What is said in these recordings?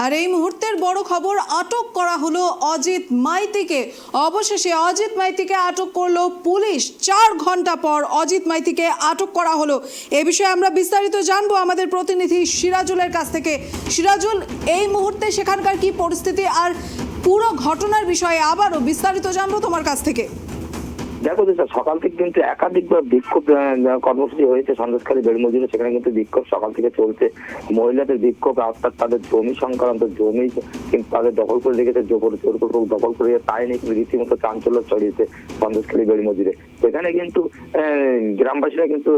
আর এই মুহূর্তের বড় খবর, আটক করা হলো অজিত মাইতিকে। অবশেষে অজিত মাইতিকে আটক করলো পুলিশ। 4 ঘন্টা পর অজিত মাইতিকে আটক করা হলো। এ বিষয়ে আমরা বিস্তারিত জানবো আমাদের প্রতিনিধি সিরাজুলের কাছ থেকে। সিরাজুল, এই মুহূর্তে সেখানকার কি পরিস্থিতি আর পুরো ঘটনার বিষয়ে আবারও বিস্তারিত জানবো তোমার কাছ থেকে। দেখো সকাল থেকে কিন্তু একাধিকবার বিক্ষোভ কর্মসূচি হয়েছে সন্দেশখালী বেড়মজুরে। সেখানে কিন্তু বিক্ষোভ সকাল থেকে চলছে। মহিলাদের বিক্ষোভ, অর্থাৎ তাদের জমি সংক্রান্ত জমি কিন্তু তাদের দখল করে রেখেছে, জোরপূর্বক দখল করে, তাই নিয়ে কিন্তু রীতিমতো চাঞ্চল্য ছড়িয়েছে সন্দেশখালী বেড়মজুরে। সেখানে কিন্তু গ্রামবাসীরা কিন্তু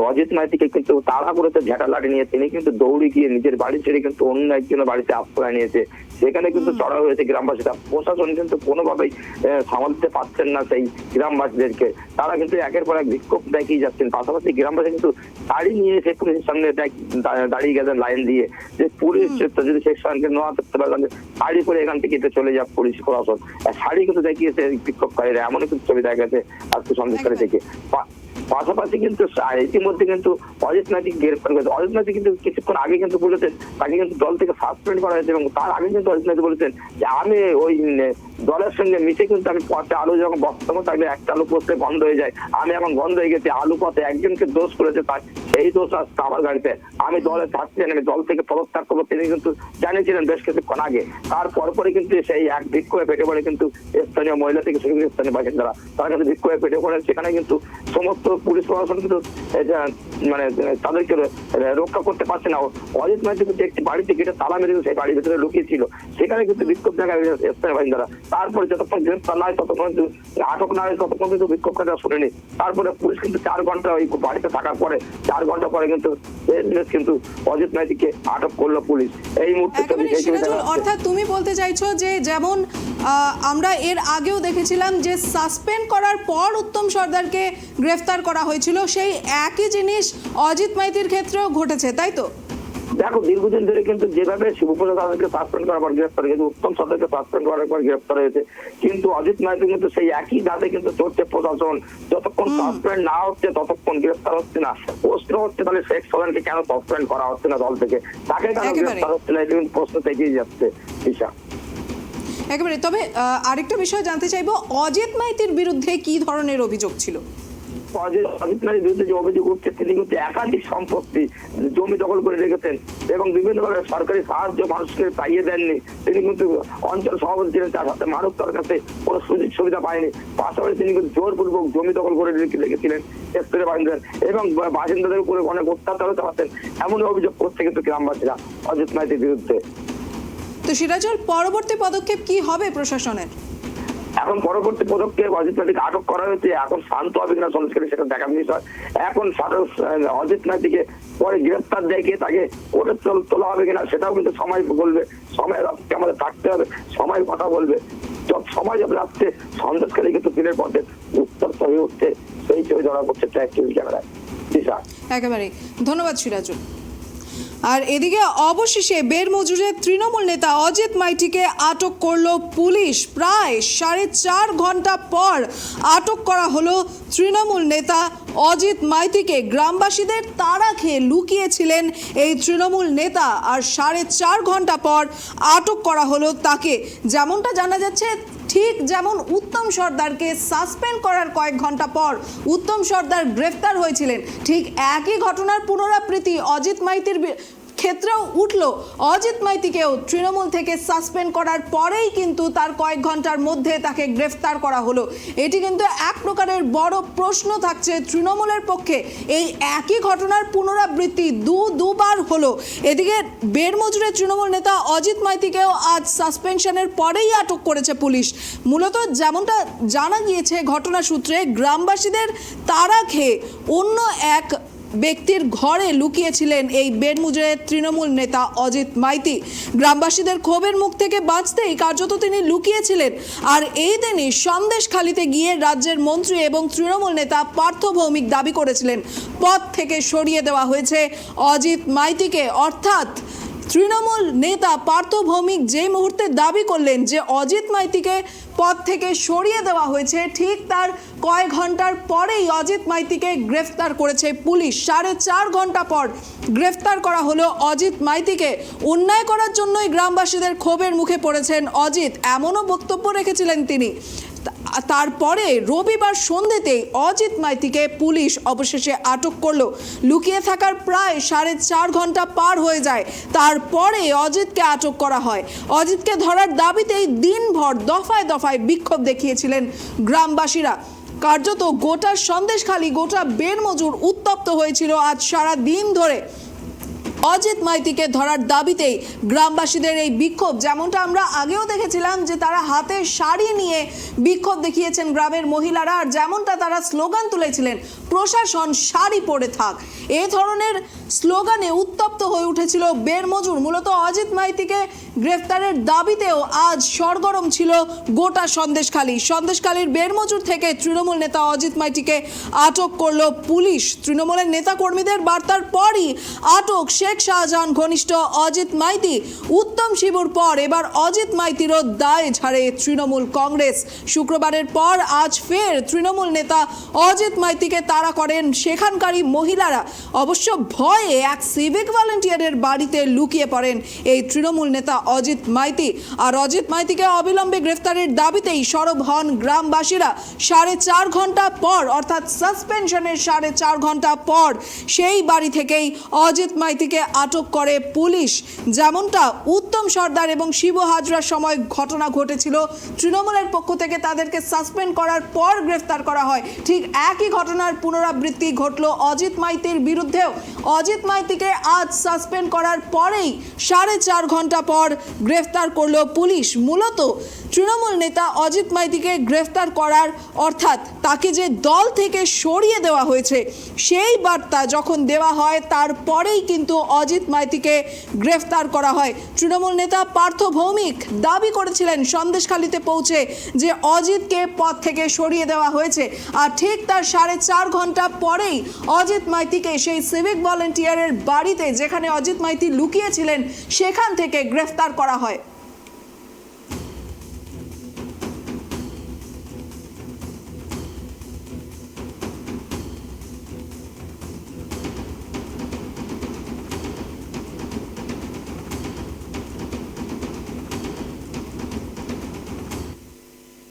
অজিত মাইতিকে কিন্তু তাড়া করেছে ঝাঁটা লাঠি নিয়ে। তিনি কিন্তু দৌড়ে গিয়ে নিজের বাড়ি ছেড়ে কিন্তু অন্য একজনের বাড়িতে আশ্রয় নিয়েছে। সেখানে কিন্তু চড়া হয়েছে গ্রামবাসীরা। প্রশাসন কিন্তু কোনোভাবেই সামাল দিতে পারছেন না সেই গ্রামবাসীদেরকে। তারা কিন্তু একের পর এক বিক্ষোভ দেখিয়ে যাচ্ছেন। পাশাপাশি গ্রামবাসী কিন্তু গাড়ি নিয়ে এসে পুলিশের সামনে দাঁড়িয়ে গেছেন লাইন দিয়ে, যে পুলিশ যদি সেকশনকে নোয়া করতে পারে শাড়ি করে এখান থেকে চলে যাক পুলিশ প্রশাসন। শাড়ি কিন্তু দেখিয়েছে বিক্ষোভকারীরা, এমনই কিন্তু ছবি দেখা গেছে আজকে সন্দেশখালী থেকে। পাশাপাশি কিন্তু ইতিমধ্যে কিন্তু অজিত মাইতিকে গ্রেফতার করেছে। অজিত মাইতি কিন্তু কিছুক্ষণ আগে কিন্তু বলেছেন তাকে কিন্তু দল থেকে সাসপেন্ড করা হয়েছে, এবং তার আগে কিন্তু অজিত মাইতি বলেছেন যে আমি ওই দলের সঙ্গে মিশে কিন্তু আমি পথে আলু যখন বক্তব্য থাকলে একটা আলু পোস্টে বন্ধ হয়ে যায়, আমি এখন বন্ধ হয়ে গেছি। আলু পথে একজনকে দোষ করেছে, তার সেই দোষ আসছে আমার গাড়িতে। আমি দলে থাকছি, আমি দল থেকে পদত্যাগ করবো তিনি কিন্তু জানিয়েছিলেন বেশ কিছুক্ষণ আগে। তার পরপরই কিন্তু সেই এক বিক্ষোভে পেটে পড়ে কিন্তু স্থানীয় মহিলা থেকে শুরু করে স্থানীয় বাসিন্দারা তারা কিন্তু বিক্ষোভে পেটে পড়ে। সেখানে কিন্তু সমস্ত পুলিশ প্রশাসন কিন্তু মানে তাদেরকে রক্ষা করতে পারছে না। অজিত মাইতি কিন্তু একটি বাড়িতে গেটে তালা মেরে সেই বাড়ির ভিতরে লুকিয়েছিল। সেখানে কিন্তু বিক্ষোভ দেখা গেছে স্থানীয় বাসিন্দারা। তারপরে যতক্ষণ গ্রেফতার না হয় ততক্ষণ কিন্তু আটক না হয় ততক্ষণ কিন্তু বিক্ষোভকারীরা শুনেনি। তারপরে পুলিশ কিন্তু 4 ঘন্টা ওই বাড়িতে থাকার পরে 4 ঘন্টা পরে কিন্তু অজিত মাইতিকে আটক করলো পুলিশ। এই মুহূর্তে অর্থাৎ তুমি বলতে চাইছো যে যেমন আমরা এর আগেও দেখেছিলাম যে সাসপেন্ড করার পর উত্তম সর্দারকে গ্রেফতার করা হয়েছিল, সেই একই জিনিস অজিত মাইতির ক্ষেত্রেও ঘটেছে, তাই তো? দেখো, দীর্ঘদিন ধরে কিন্তু যেভাবে শিবপ্রসাদ তাদেরকে সাসপেন্ড করার পর গ্রেফতার হয়েছে, উত্তম সর্দারকে সাসপেন্ড করার পর গ্রেফতার হয়েছে, কিন্তু অজিত মাইতি কিন্তু সেই একই ধাপে কিন্তু চলছে প্রশাসন। যতক্ষণ সাসপেন্ড না হচ্ছে ততক্ষণ গ্রেফতার হচ্ছে না। প্রশ্ন হচ্ছে তাহলে শেখ সোহানকে কেন সাসপেন্ড করা হচ্ছে না দল থেকে, তাকে কেন গ্রেফতার হচ্ছে না, এটা কিন্তু প্রশ্ন থেকেই যাচ্ছে দিশা। একেবারে। তবে আরেকটা বিষয় জানতে চাইবো, অজিত মাইতির বিরুদ্ধে কি ধরনের অভিযোগ ছিল? অজিত মাইতির বিরুদ্ধে যে অভিযোগ উঠছে, তিনি কিন্তু একাধিক সম্পত্তি জমি দখল করে রেখেছেন এবং বিভিন্নভাবে সরকারি সাহায্য মানুষকে পাইয়ে দেননি। তিনি কিন্তু অঞ্চল সভাপতি ছিলেন, তার সাথে মানুষ তার কাছে কোনো সুযোগ সুবিধা পায়নি। পাশাপাশি তিনি কিন্তু জোরপূর্বক জমি দখল করে রেখেছিলেন স্থানীয় বাসিন্দাদের, এবং বাসিন্দাদের উপরে অনেক অত্যাচার চালাতেন। এমন অভিযোগ করছে কিন্তু গ্রামবাসীরা অজিত মাইতির বিরুদ্ধে। তো সিরাজুল, পরবর্তী পদক্ষেপ কি হবে প্রশাসনের? এখন পরবর্তী পদক্ষেপ অজিত মাইতিকে আটক করা হয়েছে। এখন শান্ত হবে কিনা সন্দেশখালী সেটা দেখার বিষয়। এখন অজিত মাইতিকে পরে গ্রেফতার দেখে তাকে কোর্টে তোলা হবে কিনা সেটাও কিন্তু সময় বলবে। সময় আমাদের থাকতে হবে, সময় কথা বলবে। যত সময় যাবে আসছে সন্দেশখালী কিন্তু দিনের পথে উত্তর হয়ে উঠছে, সেই ছবি ধরা পড়ছে ট্র্যাক ক্যামেরায়। একেবারে ধন্যবাদ সিরাজুল। আর এদিকে অবশেষে বেড়মজুরের তৃণমূল নেতা অজিত মাইতিকে আটক করলো পুলিশ। প্রায় 4.5 ঘন্টা পর আটক করা হলো তৃণমূল নেতা অজিত মাইতিকে। গ্রামবাসীদের তাড়া খেয়ে লুকিয়েছিলেন এই তৃণমূল নেতা, আর 4.5 ঘন্টা পর আটক করা হলো তাকে। যেমনটা জানা যাচ্ছে, ঠিক যেমন উত্তম সর্দারকে সাসপেন্ড করার কয়েক ঘন্টা পর উত্তম সর্দার গ্রেফতার হয়েছিলেন, ঠিক একই ঘটনার পুনরাবৃত্তি অজিত মাইতির ক্ষেত্রেও উঠল। অজিত মাইতিকেও তৃণমূল থেকে সাসপেন্ড করার পরেই কিন্তু তার কয়েক ঘন্টার মধ্যে তাকে গ্রেফতার করা হলো। এটি কিন্তু এক প্রকারের বড় প্রশ্ন থাকছে তৃণমূলের পক্ষে। এই একই ঘটনার পুনরাবৃত্তি দুবার হলো। এদিকে বেড়মজুরের তৃণমূল নেতা অজিত মাইতিকেও আজ সাসপেনশনের পরেই আটক করেছে পুলিশ। মূলত যেমনটা জানা গিয়েছে ঘটনা সূত্রে, গ্রামবাসীদের তাড়া খেয়ে অন্য এক ব্যক্তির ঘরে লুকিয়েছিলেন এই বেড়মজুরের তৃণমূল নেতা অজিত মাইতি। গ্রামবাসীদের ক্ষোভের মুখ থেকে বাঁচতেই কার্যত তিনি লুকিয়েছিলেন। আর এই দিনই সন্দেশখালীতে গিয়ে রাজ্যের মন্ত্রী এবং তৃণমূল নেতা পার্থ ভৌমিক দাবি করেছিলেন পদ থেকে সরিয়ে দেওয়া হয়েছে অজিত মাইতিকে। অর্থাৎ তৃণমূল নেতা পার্থ ভৌমিক যে মুহূর্তে দাবি করলেন যে অজিত মাইতিকে পদ থেকে সরিয়ে দেওয়া হয়েছে, ঠিক তার কয়েক ঘন্টার পরেই অজিত মাইতিকে গ্রেফতার করেছে পুলিশ। 4.5 ঘন্টা পর গ্রেফতার করা হলো অজিত মাইতিকে। অন্যায় করার জন্যই গ্রামবাসীদের ক্ষোভের মুখে পড়েছেন অজিত, এমনও বক্তব্য রেখেছিলেন তিনি। তারপরে রবিবার সন্ধ্যেতেই অজিত মাইতিকে পুলিশ অবশেষে আটক করলো। লুকিয়ে থাকার প্রায় 4.5 ঘন্টা পার হয়ে যায়, তারপরে অজিতকে আটক করা হয়। অজিতকে ধরার দাবিতেই দিনভর দফায় দফায় বিক্ষোভ দেখিয়েছিলেন গ্রামবাসীরা। কার্যত গোটা সন্দেশখালী, গোটা বেরমজুর উত্তপ্ত হয়েছিল আজ সারা দিন ধরে অজিত মাইতিকে ধরার দাবিতেই গ্রামবাসীদের এই বিক্ষোভ। যেমনটা আমরা আগেও দেখেছিলাম যে তারা হাতে শাড়ি নিয়ে বিক্ষোভ দেখিয়েছেন গ্রামের মহিলারা, আর যেমনটা তারা স্লোগান তুলেছিলেন, প্রশাসন শাড়ি পরে থাক, এ ধরনের স্লোগানে উত্তপ্ত হয়ে উঠেছিল বেরমজুর। মূলত অজিত মাইতিকে গ্রেফতারের দাবিতেও আজ সরগরম ছিল গোটা সন্দেশখালী। সন্দেশখালীর বেরমজুর থেকে তৃণমূল নেতা অজিত মাইতিকে আটক করলো পুলিশ। তৃণমূলের নেতা কর্মীদের বার্তার পরই আটক শেখ শাহজাহান ঘনিষ্ঠ অজিত মাইতি। উত্তম শিবুর পর এবার অজিত মাইতিরও দায় ঝাড়ে তৃণমূল কংগ্রেস। শুক্রবারের পর আজ ফের তৃণমূল নেতা অজিত মাইতিকে তাড়া করেন সেখানকারই মহিলারা। অবশ্য ভয়ে এক সিভিক ভলান্টিয়ারের বাড়িতে লুকিয়ে পড়েন এই তৃণমূল নেতা অজিত মাইতি। আর অজিত মাইতিকে অবিলম্বে গ্রেফতারের দাবিতেই সরব হন গ্রামবাসীরা। 4.5 ঘন্টা পর, অর্থাৎ সাসপেনশনের 4.5 ঘন্টা পর সেই বাড়ি থেকেই অজিত মাইতিকে আটক করে পুলিশ। যেমনটা উত্তম সর্দার এবং শিব হাজরার সময় ঘটনা ঘটেছিল, তৃণমূলের পক্ষ থেকে তাদেরকে সাসপেন্ড করার পর গ্রেফতার করা হয়, ঠিক একই ঘটনার পুনরাবৃত্তি ঘটল অজিত মাইতির বিরুদ্ধেও। অজিত মাইতিকে আজ সাসপেন্ড করার পরেই 4.5 ঘন্টা পর গ্রেফতার করলো পুলিশ। মূলত তৃণমূল নেতা অজিত মাইতিকে গ্রেফতার করার, অর্থাৎ তাকে যে দল থেকে সরিয়ে দেওয়া হয়েছে, সেই বার্তা যখন দেওয়া হয় তারপরেই কিন্তু অজিত মাইতিকে গ্রেফতার করা হয়। তৃণমূল নেতা পার্থ ভৌমিক দাবি করেছিলেন সন্দেশখালীতে পৌঁছে যে অজিতকে পদ থেকে সরিয়ে দেওয়া হয়েছে, আর ঠিক তার 4.5 ঘন্টা পরেই অজিত মাইতিকে সেই সিভিক ভলান্টিয়ারের বাড়িতে, যেখানে অজিত মাইতি লুকিয়েছিলেন, সেখান থেকে গ্রেফতার করা হয়।